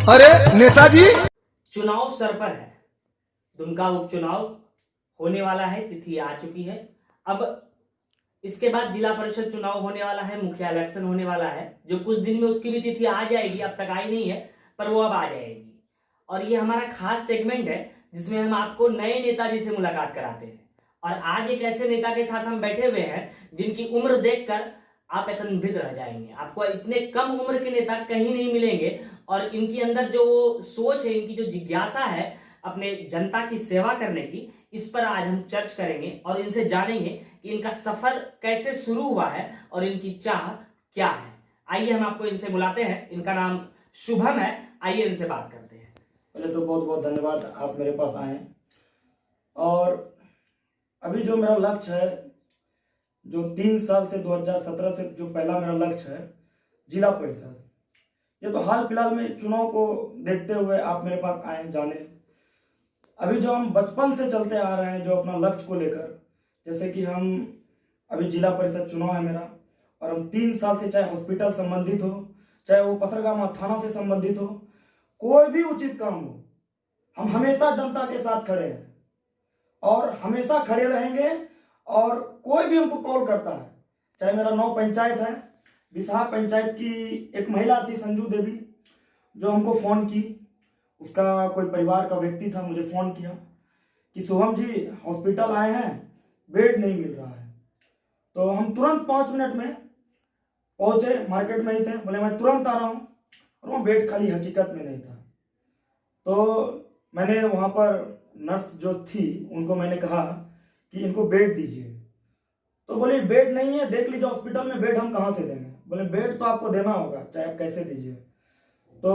अरे नेताजी, चुनाव सर पर है। दुमका उपचुनाव होने वाला है, तिथि आ चुकी है। अब इसके बाद जिला परिषद चुनाव होने वाला है, मुखिया इलेक्शन होने वाला है, जो कुछ दिन में उसकी भी तिथि आ जाएगी। अब तक आई नहीं है, पर वो अब आ जाएगी। और ये हमारा खास सेगमेंट है जिसमें हम आपको नए नेताजी से मुलाकात कराते हैं। और आज एक ऐसे नेता के साथ हम बैठे हुए हैं जिनकी उम्र देखकर आप अचंभित रह जाएंगे। आपको इतने कम उम्र के नेता कहीं नहीं मिलेंगे। और इनके अंदर जो वो सोच है, इनकी जो जिज्ञासा है अपने जनता की सेवा करने की, इस पर आज हम चर्च करेंगे और इनसे जानेंगे कि इनका सफर कैसे शुरू हुआ है और इनकी चाह क्या है। आइए हम आपको इनसे बुलाते हैं। इनका नाम शुभम है। आइए इनसे बात करते हैं। पहले तो बहुत बहुत धन्यवाद आप मेरे पास आए। और अभी जो मेरा लक्ष्य है, जो 3 साल से 2017 से जो पहला मेरा लक्ष्य है जिला परिषद, ये तो हाल फिलहाल में चुनाव को देखते हुए आप मेरे पास आए जाने। अभी जो हम बचपन से चलते आ रहे हैं जो अपना लक्ष्य को लेकर, जैसे कि हम अभी जिला परिषद चुनाव है मेरा, और हम 3 साल से चाहे हॉस्पिटल संबंधित हो, चाहे वो पथरगामा थाना से संबंधित हो, कोई भी उचित काम हो, हम हमेशा जनता के साथ खड़े हैं और हमेशा खड़े रहेंगे। और कोई भी हमको कॉल करता है, चाहे मेरा 9 पंचायत है, बिसहा पंचायत की एक महिला थी संजू देवी, जो हमको फ़ोन की, उसका कोई परिवार का व्यक्ति था, मुझे फ़ोन किया कि शुभम जी हॉस्पिटल आए हैं, बेड नहीं मिल रहा है। तो हम तुरंत 5 मिनट में पहुँचे, मार्केट में ही थे, बोले मैं तुरंत आ रहा हूँ। और वहाँ बेड खाली हकीकत में नहीं था। तो मैंने वहाँ पर नर्स जो थी उनको मैंने कहा कि इनको बेड दीजिए। तो बोले बेड नहीं है, देख लीजिए हॉस्पिटल में बेड हम कहाँ से देंगे। बोले बेड तो आपको देना होगा, चाहे आप कैसे दीजिए। तो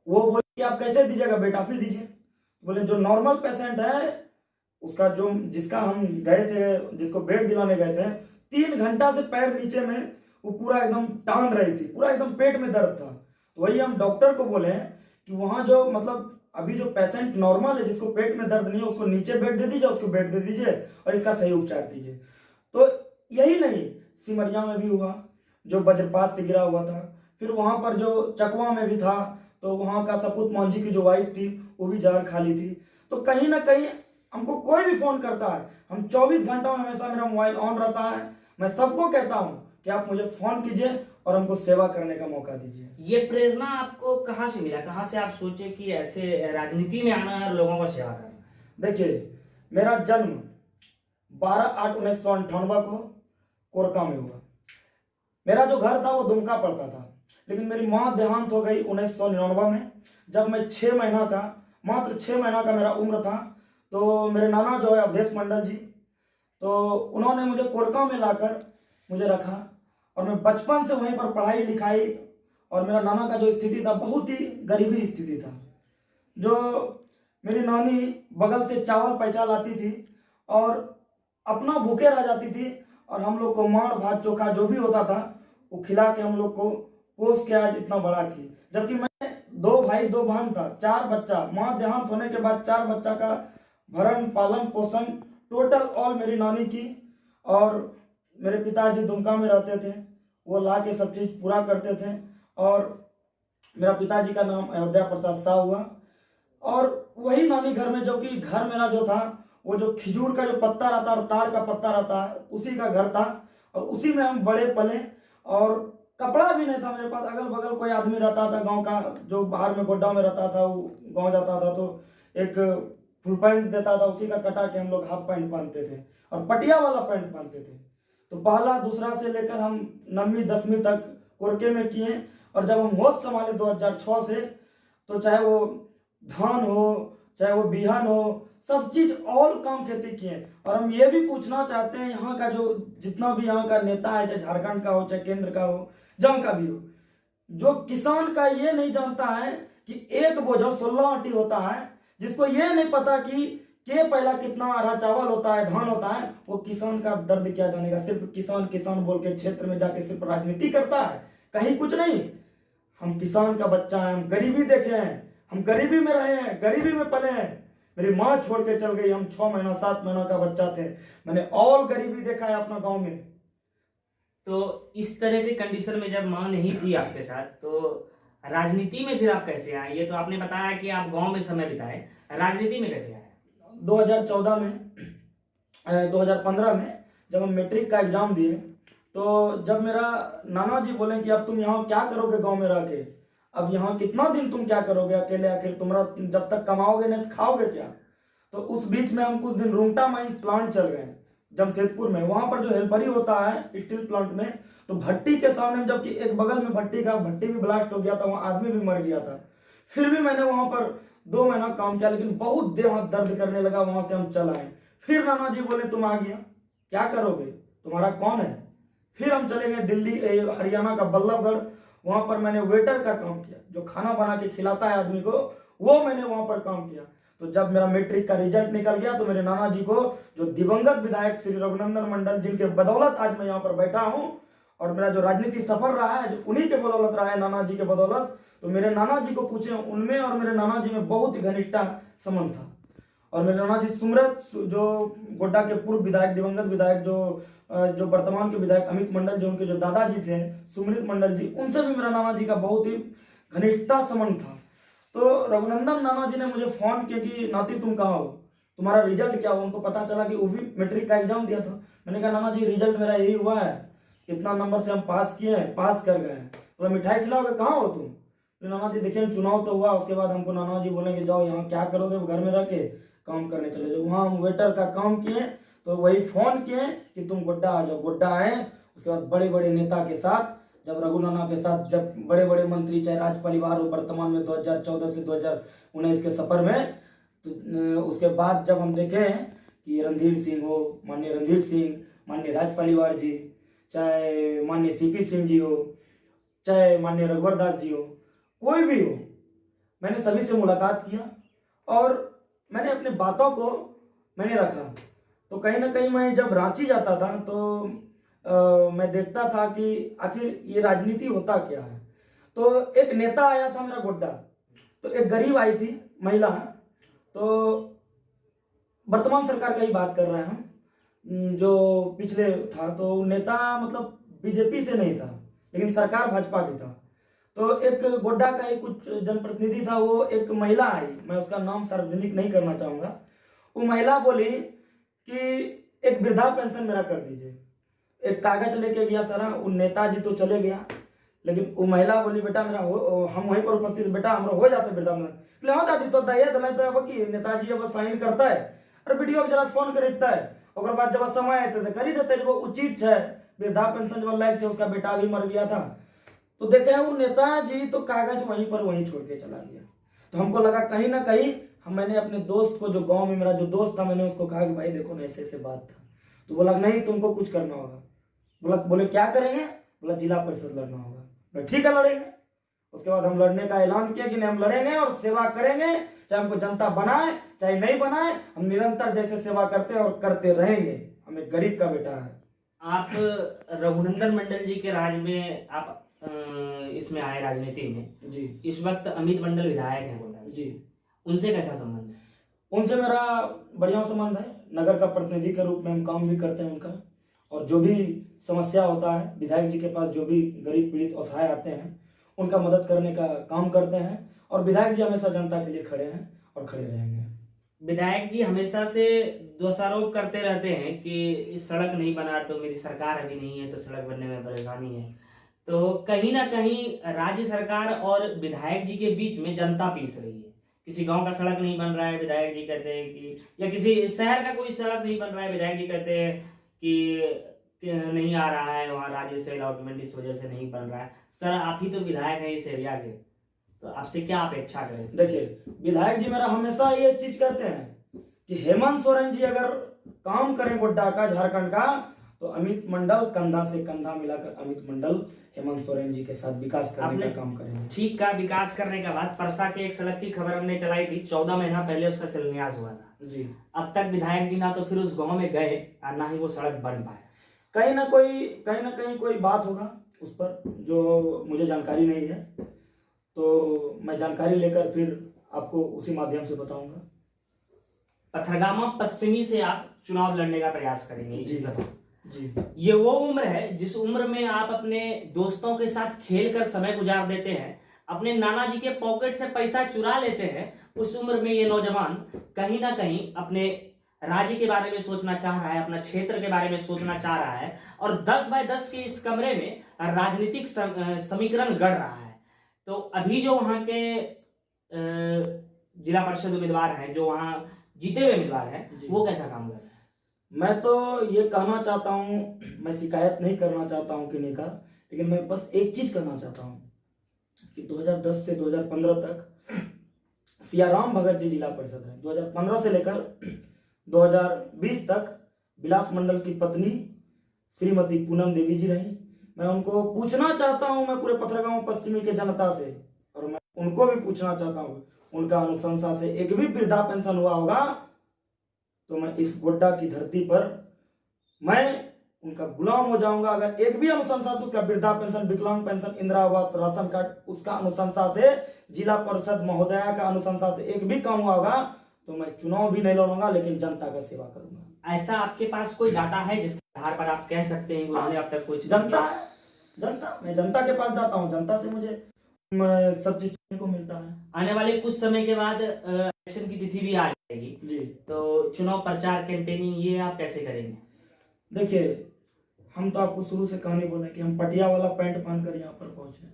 वो बोले कि आप कैसे दीजिएगा, बेड आप ही दीजिए। बोले जो नॉर्मल पेशेंट है उसका, जो जिसका हम गए थे, जिसको बेड दिलाने गए थे, 3 घंटा से पैर नीचे में वो पूरा एकदम टांग रही थी, पूरा एकदम पेट में दर्द था। तो वही हम डॉक्टर को बोले कि वहाँ जो मतलब अभी जो पेशेंट नॉर्मल है, जिसको पेट में दर्द नहीं है, उसको नीचे बेड दे दीजिए, उसको बेड दे दीजिए और इसका सही उपचार कीजिए। तो यही नहीं, सिमरिया में भी हुआ, जो वज्रपात से गिरा हुआ था। फिर वहाँ पर जो चकवा में भी था, तो वहाँ का सपूत मांझी की जो वाइफ थी वो भी जार खाली थी। तो कहीं ना कहीं हमको कोई भी फ़ोन करता है, हम 24 घंटा में हमेशा मेरा मोबाइल ऑन रहता है। मैं सबको कहता हूँ कि आप मुझे फ़ोन कीजिए और हमको सेवा करने का मौका दीजिए। ये प्रेरणा आपको कहाँ से मिला? कहाँ से आप सोचे कि ऐसे राजनीति में आना है और लोगों का सेवा करना? देखिए, मेरा जन्म 12/8/1998 को कोरका में हुआ। मेरा जो घर था वो दुमका पड़ता था, लेकिन मेरी माँ देहांत हो गई 1999 में, जब मैं 6 महीना का, मात्र 6 महीना का मेरा उम्र था। तो मेरे नाना जो है अवधेश मंडल जी, तो उन्होंने मुझे कोरका में लाकर मुझे रखा और मैं बचपन से वहीं पर पढ़ाई लिखाई। और मेरा नाना का जो स्थिति था, बहुत ही गरीबी स्थिति था। जो मेरी नानी बगल से चावल पैसा लाती थी और अपना भूखे रह जाती थी, और हम लोग को मार भात चोखा जो भी होता था वो खिला के हम लोग को पोस के आज इतना बड़ा की। जबकि मैं 2 भाई 2 बहन था, 4 बच्चा, माँ देहांत होने के बाद 4 बच्चा का भरण पालन पोषण टोटल ऑल मेरी नानी की। और मेरे पिताजी दुमका में रहते थे, वो ला के सब चीज़ पूरा करते थे। और मेरा पिताजी का नाम अयोध्या प्रसाद शाह हुआ। और वही नानी घर में, जो कि घर मेरा जो था वो जो खिजूर का जो पत्ता रहता है और ताड़ का पत्ता रहता है, उसी का घर था। और उसी में हम बड़े पले। और कपड़ा भी नहीं था मेरे पास, अगल बगल कोई आदमी रहता था गांव का, जो बाहर में गोड्डा में रहता था, वो गांव जाता था तो एक फुल पैंट देता था, उसी का कटा के हम लोग हाफ पैंट पहनते थे और पटिया वाला पैंट पहनते थे। तो पहला दूसरा से लेकर हम 9वीं 10वीं तक कोरके में किए। और जब हम होश संभाले 2006 से, तो चाहे वो धान हो, चाहे वो बिहान हो, सब चीज ऑल काम खेती किए। और हम ये भी पूछना चाहते हैं, यहाँ का जो जितना भी यहाँ का नेता है, चाहे झारखंड का हो, चाहे केंद्र का हो, जहाँ का भी हो, जो किसान का ये नहीं जानता है कि एक बोझा 16 आटी होता है, जिसको ये नहीं पता कि पहला कितना आरा चावल होता है, धान होता है, वो किसान का दर्द क्या जानेगा। सिर्फ किसान किसान बोल के क्षेत्र में जाके सिर्फ राजनीति करता है, कहीं कुछ नहीं। हम किसान का बच्चा है, हम गरीबी देखे हैं, हम गरीबी में रहे हैं, गरीबी में पले हैं। मेरी माँ छोड़ के चल गई, हम 6 महीना 7 महीना का बच्चा थे। मैंने ऑल गरीबी देखा है अपना गांव में। तो इस तरह की कंडीशन में जब माँ नहीं थी आपके साथ, तो राजनीति में फिर आप कैसे आए? ये तो आपने बताया कि आप गांव में समय बिताए, राजनीति में कैसे आए? 2014 में 2015 में जब हम मैट्रिक का एग्जाम दिए, तो जब मेरा नाना जी बोले कि अब तुम यहाँ क्या करोगे गांव में रह के, अब यहाँ कितना दिन तुम क्या करोगे अकेले अकेले, तुम्हारा जब तक कमाओगे नहीं तो खाओगे क्या। तो उस बीच में हम कुछ दिन रूंगटा माइंस प्लांट चल गए जमशेदपुर में। वहां पर जो हेल्परी होता है स्टील प्लांट में, तो भट्टी के सामने, जबकि एक बगल में भट्टी भी ब्लास्ट हो गया था, वहां आदमी भी मर गया था। फिर भी मैंने वहां पर 2 महीना काम किया, लेकिन बहुत देह हाथ दर्द करने लगा। वहां से हम चल आए। फिर नाना जी बोले तुम आ गया, क्या करोगे, तुम्हारा कौन है। फिर हम चले गए दिल्ली, हरियाणा का बल्लभगढ़। वहां पर मैंने वेटर का काम किया, जो खाना बना के खिलाता है आदमी को, वो मैंने वहां पर काम किया। तो जब मेरा मैट्रिक का रिजल्ट निकल गया, तो मेरे नाना जी को, जो दिवंगत विधायक श्री रघुनंदन मंडल, जिनके बदौलत आज मैं यहाँ पर बैठा हूँ, और मेरा जो राजनीति सफर रहा है जो उन्हीं के बदौलत रहा है, नाना जी के बदौलत। तो मेरे नाना जी को पूछे, उनमें और मेरे नाना जी में बहुत ही घनिष्ठा संबंध था। और मेरे नाना जी सुमरत, जो गोड्डा के पूर्व विधायक, दिवंगत विधायक, जो वर्तमान के विधायक अमित मंडल, जो उनके जो दादाजी थे सुमृत मंडल जी, उनसे भी मेरा नाना जी का बहुत ही घनिष्ठता संबंध था। तो रघुनंदन नाना जी ने मुझे फोन किया कि नाती तुम कहाँ हो, तुम्हारा रिजल्ट क्या हुआ। उनको पता चला कि वो भी मैट्रिक का एग्जाम दिया था। मैंने कहा नाना जी रिजल्ट मेरा यही हुआ है, इतना नंबर से हम पास किए हैं, पास कर गए हैं। तो मिठाई खिलाओगे, कहाँ हो तुम। तो नाना जी देखिए चुनाव तो हुआ, उसके बाद हमको नाना जी बोलेंगे जाओ यहाँ क्या करोगे, घर में रह के काम करने चले जाओ। वहाँ हम वेटर का काम किए, तो वही फोन किए कि तुम गोड्डा आ जाओ। गोड्डा आए। उसके बाद बड़े बड़े नेता के साथ, जब रघु नाना के साथ, जब बड़े बड़े मंत्री, चाहे राज परिवार हो, वर्तमान में 2014 से 2019 के सफर में, तो उसके बाद जब हम देखे कि रणधीर सिंह हो, माननीय रणधीर सिंह, माननीय राज परिवार जी, चाहे माननीय सीपी सिंह जी हो, चाहे माननीय रघुवर दास जी हो, कोई भी हो, मैंने सभी से मुलाकात किया और मैंने अपने बातों को मैंने रखा। तो कहीं ना कहीं मैं जब रांची जाता था, तो मैं देखता था कि आखिर ये राजनीति होता क्या है। तो एक नेता आया था मेरा गोड्डा, तो एक गरीब आई थी महिला, तो वर्तमान सरकार का ही बात कर रहे हैं हम, जो पिछले था, तो नेता मतलब बीजेपी से नहीं था, लेकिन सरकार भाजपा की था। तो एक गोड्डा का एक कुछ जनप्रतिनिधि था, वो एक महिला आई, मैं उसका नाम सार्वजनिक नहीं करना चाहूंगा। वो महिला बोली कि एक वृद्धा पेंशन मेरा कर दीजिए। एक कागज लेके गया सारा, वो नेताजी तो चले गया, लेकिन वो महिला बोली बेटा मेरा हम वहीं पर उपस्थित, बेटा हमारा हो जाता वृद्धा पेंशन। हाँ दादी तो दया दिलाई तो कि नेताजी अब साइन करता है और वीडियो जरा फोन कर देता है, और बाद जब समय आते तो कर ही देते, जब उचित है वृद्धा पेंशन जब लायक है, उसका बेटा भी मर गया था। तो देखे वो नेताजी तो कागज वहीं पर वहीं छोड़ के चला गया। तो हमको लगा कहीं ना कहीं मैंने अपने दोस्त को, जो गांव में मेरा जो दोस्त था, मैंने उसको कहा कि भाई देखो ना ऐसे ऐसे बात था। तो बोला नहीं तुमको कुछ करना होगा। बोले क्या करेंगे। बोला जिला परिषद लड़ना होगा। बोला ठीक है लड़ेंगे। उसके बाद हम लड़ने का ऐलान किया कि नहीं हम लड़ेंगे और सेवा करेंगे, चाहे हमको जनता बनाए चाहे नहीं बनाए, हम निरंतर जैसे सेवा करते हैं और करते रहेंगे। हम एक गरीब का बेटा है। आप रघुनंदन मंडल जी के राज में आप इसमें आए राजनीति में जी। इस वक्त अमित मंडल विधायक हैं गोड्डा जी। उनसे कैसा संबंध है? उनसे मेरा बढ़िया संबंध है। नगर का प्रतिनिधि के रूप में हम काम भी करते हैं उनका, और जो भी समस्या होता है विधायक जी के पास, जो भी गरीब पीड़ित असहाय आते हैं उनका मदद करने का काम करते हैं। और विधायक जी हमेशा जनता के लिए खड़े हैं और खड़े रहेंगे। विधायक जी हमेशा से दोषारोप करते रहते हैं कि सड़क नहीं बना तो मेरी सरकार अभी नहीं है तो सड़क बनने में परेशानी है। तो कहीं ना कहीं राज्य सरकार और विधायक जी के बीच में जनता पीस रही है। किसी गांव का सड़क नहीं बन रहा है, विधायक जी कहते हैं कि, या किसी शहर का कोई सड़क नहीं बन रहा है, विधायक जी कहते हैं कि नहीं आ रहा है वहाँ राज्य से अलॉटमेंट, इस वजह से नहीं बन रहा है। सर आप ही तो विधायक हैं इस एरिया के, तो आपसे क्या अपेक्षा करें? देखिए विधायक जी मेरा हमेशा ये चीज कहते हैं कि हेमंत सोरेन जी अगर काम करें गोड्डा का, झारखंड का, तो अमित मंडल कंधा से कंधा मिलाकर अमित मंडल हेमंत सोरेन जी के साथ विकास करने का काम करेंगे। ठीक का विकास करने का बाद परसा के एक सड़क की खबर हमने चलाई थी, 14 महीना पहले उसका शिलान्यास हुआ था जी। अब तक विधायक जी ना तो फिर उस गांव में गए और ना ही वो सड़क बन पाया। कहीं ना कहीं कोई बात होगा उस पर जो मुझे जानकारी नहीं है, तो मैं जानकारी लेकर फिर आपको उसी माध्यम से बताऊंगा। पथरगामा पश्चिमी से आप चुनाव लड़ने का प्रयास करेंगे जी इस दफा जी। ये वो उम्र है जिस उम्र में आप अपने दोस्तों के साथ खेल कर समय गुजार देते हैं, अपने नाना जी के पॉकेट से पैसा चुरा लेते हैं, उस उम्र में ये नौजवान कहीं ना कहीं अपने राज्य के बारे में सोचना चाह रहा है, अपना क्षेत्र के बारे में सोचना चाह रहा है, और 10 बाय 10 के इस कमरे में राजनीतिक समीकरण गढ़ रहा है। तो अभी जो वहां के जिला परिषद उम्मीदवार हैं, जो वहां जीते हुए उम्मीदवार हैं, वो कैसा काम कर रहे हैं? मैं तो ये कहना चाहता हूँ, मैं शिकायत नहीं करना चाहता हूँ किन्हीं का, लेकिन मैं बस एक चीज करना चाहता हूँ कि 2010 से 2015 तक सियाराम भगत जी जिला परिषद रहे। 2015 से लेकर 2020 तक विलास मंडल की पत्नी श्रीमती पूनम देवी जी रही। मैं उनको पूछना चाहता हूं, मैं पूरे पथरगांव पश्चिमी के जनता से, और मैं उनको भी पूछना चाहता हूं, उनका अनुशंसा से एक भी वृद्धा पेंशन हुआ होगा तो मैं इस गोड्डा की धरती पर मैं उनका गुलाम हो जाऊंगा। अगर एक भी अनुशंसा से उसका वृद्धा पेंशन, विकलांग पेंशन, इंदिरा आवास, राशन कार्ड, उसका अनुशंसा से, जिला परिषद महोदया का अनुशंसा से एक भी काम हुआ होगा तो मैं चुनाव भी नहीं लड़ूंगा, लेकिन जनता का सेवा करूंगा। ऐसा आपके पास कोई डाटा है जिसके आधार पर आप कह सकते हैं कि उन्होंने अब तक कुछ जनता मैं जनता के पास जाता हूँ, जनता से मुझे सब चीज सुनने को मिलता है। आने वाले कुछ समय के बाद इलेक्शन की तिथि भी आ जाएगी जी, तो चुनाव प्रचार कैंपेनिंग ये आप कैसे करेंगे? देखिए, हम तो आपको शुरू से कहानी बोले कि हम पटिया वाला पैंट पहनकर यहाँ पर पहुंचे,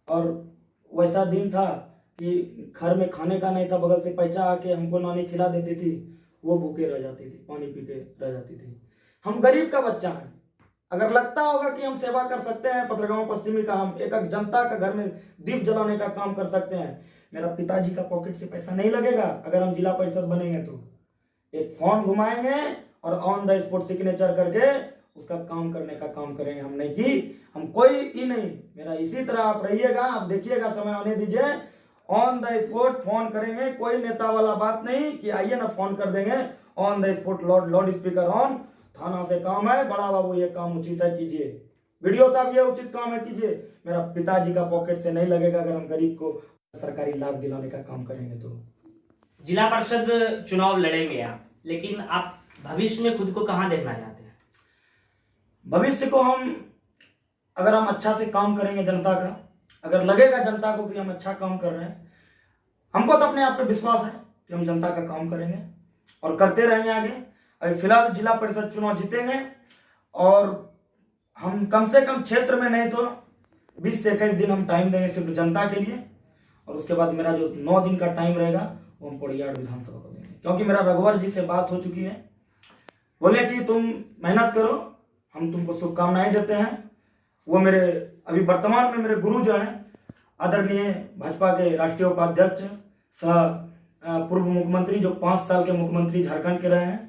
और वैसा दिन था कि घर में खाने का नहीं था, बगल से पैसा आके हमको नानी खिला देती थी, वो भूखे रह जाती थी, पानी पी के रह जाती थी। हम गरीब का बच्चा है। अगर लगता होगा कि हम सेवा कर सकते हैं पथरगांव पश्चिमी का, हम एक जनता का घर में दीप जलाने का काम कर सकते हैं, मेरा पिताजी का पॉकेट से पैसा नहीं लगेगा। अगर हम जिला परिषद बनेंगे तो एक फोन घुमाएंगे और ऑन द स्पॉट सिग्नेचर करके उसका काम करने का काम करेंगे। हम नहीं कि हम कोई ही नहीं, मेरा इसी तरह आप रहिएगा, आप देखिएगा, समय आने दीजिए, ऑन द स्पॉट फोन करेंगे। कोई नेता वाला बात नहीं कि आइए ना फोन कर देंगे, on the spot, loud speaker on, थाना से काम है, बड़ा बाबू ये काम उचित है कीजिए, वीडियो साहब ये उचित काम है कीजिए। मेरा पिताजी का पॉकेट से नहीं लगेगा अगर हम गरीब को सरकारी लाभ दिलाने का काम करेंगे तो। जिला परिषद चुनाव लड़ेंगे आप, लेकिन आप भविष्य में खुद को कहां देखना चाहते हैं? भविष्य को अगर हम अच्छा से काम करेंगे जनता का, अगर लगेगा जनता को कि हम अच्छा काम कर रहे हैं, हमको तो अपने आप पे विश्वास है कि हम जनता का काम करेंगे और करते रहेंगे आगे। अभी फिलहाल जिला परिषद चुनाव जीतेंगे और हम कम से कम क्षेत्र में नहीं तो 20 से 21 दिन हम टाइम देंगे सिर्फ जनता के लिए, और उसके बाद मेरा जो 9 दिन का टाइम रहेगा वो हम पोड़ियाड़ विधानसभा को देंगे। क्योंकि मेरा रघुवर जी से बात हो चुकी है, बोले कि तुम मेहनत करो, हम तुमको शुभकामनाएं देते हैं। वो मेरे अभी वर्तमान में मेरे गुरु जो हैं, आदरणीय भाजपा के राष्ट्रीय उपाध्यक्ष सह पूर्व मुख्यमंत्री, जो 5 साल के मुख्यमंत्री झारखंड के रहे हैं,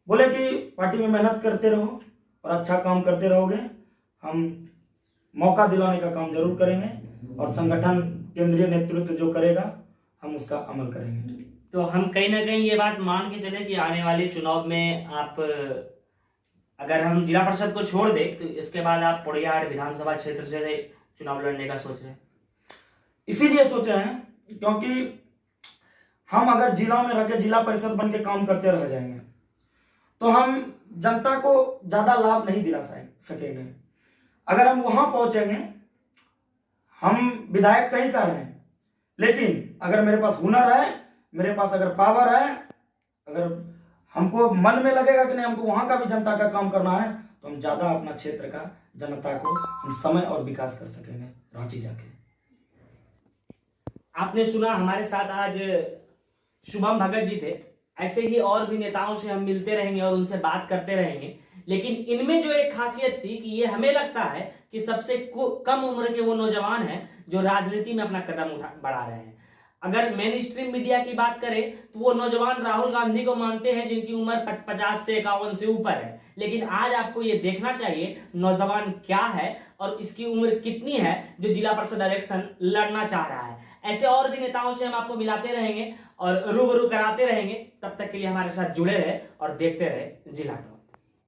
बोले कि पार्टी में मेहनत करते रहो और अच्छा काम करते रहोगे, हम मौका दिलाने का काम जरूर करेंगे और संगठन केंद्रीय नेतृत्व जो करेगा हम उसका अमल करेंगे। तो हम कहीं ना कहीं ये बात मान के चले कि आने वाले चुनाव में आप, अगर हम जिला परिषद को छोड़ दें तो इसके बाद आप पोड़ियाड़ विधानसभा क्षेत्र से चुनाव लड़ने का सोच रहे हैं? इसीलिए सोचे हैं क्योंकि हम अगर जिला में रह के जिला परिषद बन के काम करते रह जाएंगे तो हम जनता को ज्यादा लाभ नहीं दिला सकेंगे। अगर हम वहां पहुंचेंगे, हम विधायक कहीं का रहे, लेकिन अगर मेरे पास हुनर है, मेरे पास अगर पावर है, अगर हमको मन में लगेगा कि नहीं हमको वहां का भी जनता का काम करना है, तो हम ज्यादा अपना क्षेत्र का जनता को हम समय और विकास कर सकेंगे रांची जाके। आपने सुना हमारे साथ आज शुभम भगत जी थे। ऐसे ही और भी नेताओं से हम मिलते रहेंगे और उनसे बात करते रहेंगे, लेकिन इनमें जो एक खासियत थी कि ये हमें लगता है कि सबसे कम उम्र के वो नौजवान हैं जो राजनीति में अपना कदम बढ़ा रहे हैं। अगर मेन स्ट्रीम मीडिया की बात करें तो वो नौजवान राहुल गांधी को मानते हैं जिनकी उम्र 50 से 51 से ऊपर है, लेकिन आज आपको ये देखना चाहिए नौजवान क्या है और इसकी उम्र कितनी है जो जिला परिषद इलेक्शन लड़ना चाह रहा है। ऐसे और भी नेताओं से हम आपको मिलाते रहेंगे और रूबरू कराते रहेंगे। तब तक के लिए हमारे साथ जुड़े रहे और देखते रहे जिला टॉक।